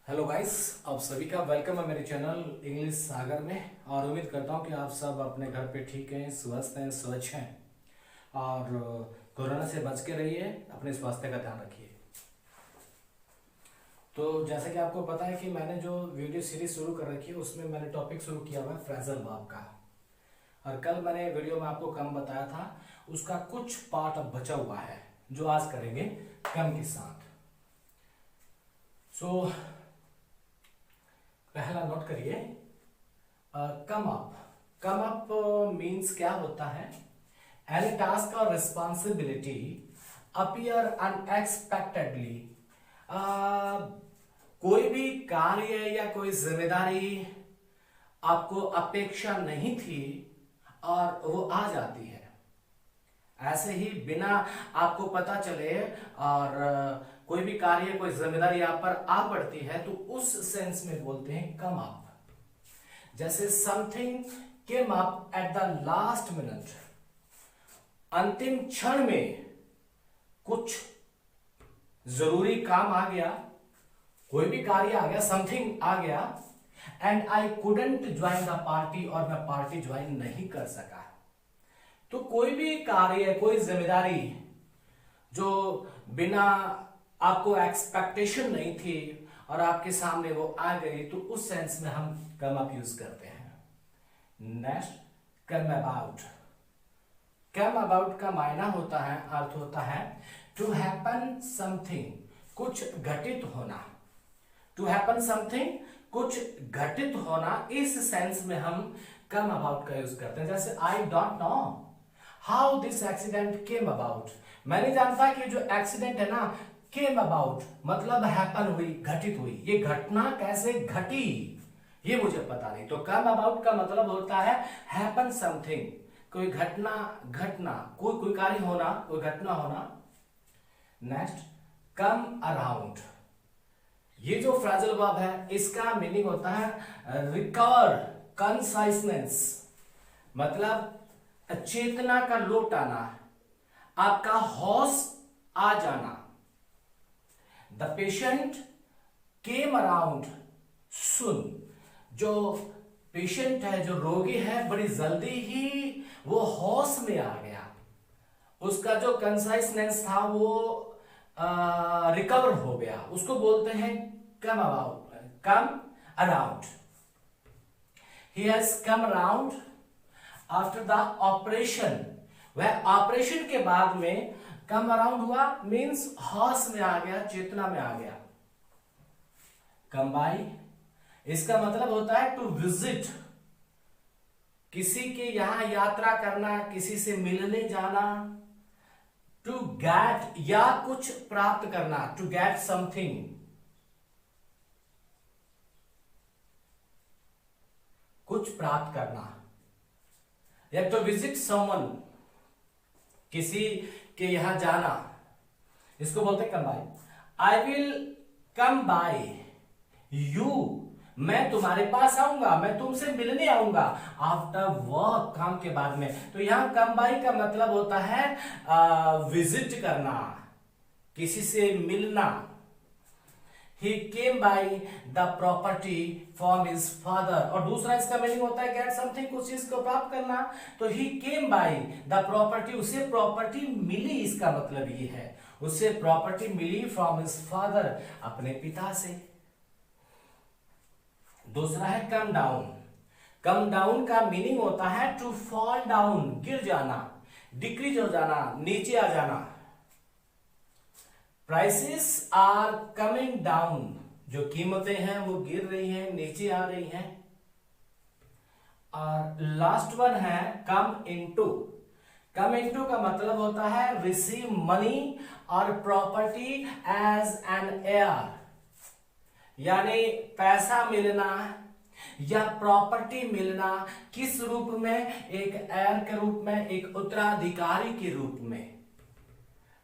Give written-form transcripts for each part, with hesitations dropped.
Hello guys, आप सभी का वेलकम है मेरे चैनल इंग्लिश सागर में। और उम्मीद करता हूँ कि आप सब अपने घर पे ठीक हैं, स्वस्थ हैं, स्वच्छ हैं और कोरोना से बच के रहिए, अपने स्वास्थ्य का ध्यान रखिए। तो जैसा कि आपको पता है कि मैंने जो वीडियो सीरीज शुरू कर रखी है उसमें मैंने टॉपिक शुरू किया हुआ है फ्रेजल वर्ब का। और कल मैंने वीडियो में आपको कम बताया था, उसका कुछ पार्ट अब बचा हुआ है जो आज करेंगे कम के साथ। सो पहला नोट करिए, come up. Come up means क्या होता है? एनी टास्क और रिस्पॉन्सिबिलिटी अपीयर अनएक्सपेक्टेडली। कोई भी कार्य या कोई जिम्मेदारी आपको अपेक्षा नहीं थी और वो आ जाती है ऐसे ही बिना आपको पता चले। और कोई भी कार्य कोई जिम्मेदारी आप पर आ पड़ती है तो उस सेंस में बोलते हैं कम अप। जैसे something came up at the last minute, अंतिम क्षण में कुछ जरूरी काम आ गया, कोई भी कार्य आ गया, समथिंग आ गया and I couldn't join the party, और मैं पार्टी ज्वाइन नहीं कर सका। तो कोई भी कार्य कोई जिम्मेदारी जो बिना आपको एक्सपेक्टेशन नहीं थी और आपके सामने वो आ गई तो उस सेंस में हम कम अप यूज करते हैं। Next, come about. Come about का मायना होता है, अर्थ होता है टू हैपन समथिंग, कुछ घटित होना। टू हैपन समथिंग, कुछ घटित होना, इस सेंस में हम कम अबाउट का यूज करते हैं। जैसे I don't know how this accident came about, मैं नहीं जानता कि जो एक्सीडेंट है ना, केम अबाउट मतलब हैपन हुई, घटित हुई, ये घटना कैसे घटी ये मुझे पता नहीं। तो कम अबाउट का मतलब होता है हैपन समथिंग, कोई घटना घटना, कोई कार्य होना, कोई घटना होना। Next, come around. ये जो फ्रेजल वर्ब है इसका मीनिंग होता है रिकवर कंसाइसनेस, मतलब चेतना का लौट आना, आपका होश आ जाना। द पेशेंट केम अराउंड सुन, जो पेशेंट है, जो रोगी है, बड़ी जल्दी ही वो होश में आ गया, उसका जो कंसाइसनेस था वो रिकवर हो गया, उसको बोलते हैं come about, come around. He has come around after the operation, वह ऑपरेशन के बाद में कम अराउंड हुआ, मींस होश में आ गया, चेतना में आ गया। कम बाय, इसका मतलब होता है टू विजिट, किसी के यहां यात्रा करना, किसी से मिलने जाना। टू गेट, या कुछ प्राप्त करना, टू गेट समथिंग। कुछ प्राप्त करना, या टू विजिट समवन, किसी के यहां जाना, इसको बोलते हैं come by. I will come by you, मैं तुम्हारे पास आऊंगा, मैं तुमसे मिलने आऊंगा। आफ्टर वर्क, काम के बाद में। तो यहां कम बाय का मतलब होता है विजिट करना, किसी से मिलना। He came by the property from his father, और दूसरा इसका मीनिंग होता है get something, कुछ चीज को प्राप्त करना। तो he came by the property, उसे प्रॉपर्टी मिली, इसका मतलब ये है उसे प्रॉपर्टी मिली from his father, अपने पिता से। दूसरा है कम डाउन। कम डाउन का मीनिंग होता है टू फॉल डाउन, गिर जाना, डिक्रीज हो जाना, नीचे आ जाना। प्राइसेस आर कमिंग डाउन, जो कीमतें हैं वो गिर रही हैं, नीचे आ रही हैं। और लास्ट वन है कम इनटू। कम इनटू का मतलब होता है रिसीव मनी और प्रॉपर्टी एज एन एयर, यानी पैसा मिलना या प्रॉपर्टी मिलना, किस रूप में? एक एयर के रूप में, एक उत्तराधिकारी के रूप में।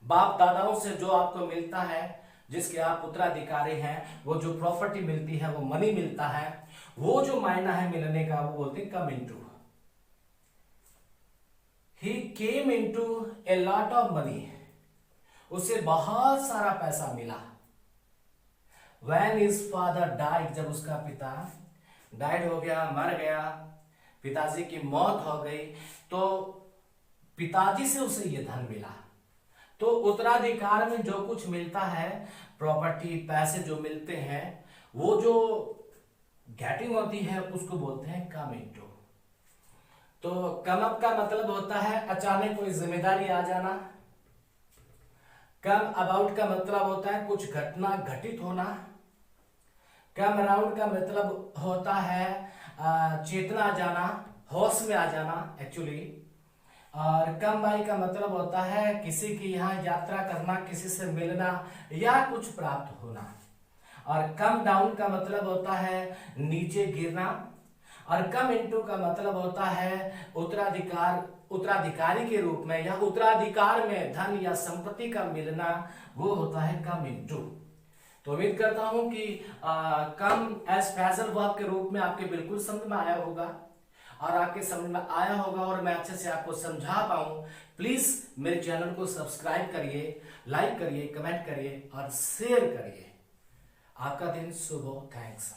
बाप दादाओं से जो आपको मिलता है, जिसके आप उत्तराधिकारी हैं, वो जो प्रॉपर्टी मिलती है, वो मनी मिलता है, वो जो मायना है मिलने का वो बोलते हैं come into. He came into a lot of money, उसे बहुत सारा पैसा मिला। व्हेन हिज फादर डाइड, जब उसका पिता डाइड हो गया, मर गया, पिताजी की मौत हो गई, तो पिताजी से उसे ये धन मिला। तो उत्तराधिकार में जो कुछ मिलता है, प्रॉपर्टी, पैसे जो मिलते हैं, वो जो गेटिंग होती है उसको बोलते हैं कम इनटू। तो कम अप का मतलब होता है अचानक कोई जिम्मेदारी आ जाना। कम अबाउट का मतलब होता है कुछ घटना घटित होना। कम अराउंड का मतलब होता है चेतना आ जाना, होश में आ जाना एक्चुअली। और कम बाई का मतलब होता है किसी की यहाँ यात्रा करना, किसी से मिलना या कुछ प्राप्त होना। और कम डाउन का मतलब होता है नीचे गिरना। और कम इनटू का मतलब होता है उत्तराधिकारी के रूप में या उत्तराधिकार में धन या संपत्ति का मिलना, वो होता है कम इनटू। तो उम्मीद करता हूं कि कम एज फ्रेजल वर्ब के रूप में आपके बिल्कुल समझ में आया होगा और आपके समझ में आया होगा और मैं अच्छे से आपको समझा पाऊं। प्लीज मेरे चैनल को सब्सक्राइब करिए, लाइक करिए, कमेंट करिए और शेयर करिए। आपका दिन शुभ हो। थैंक्स।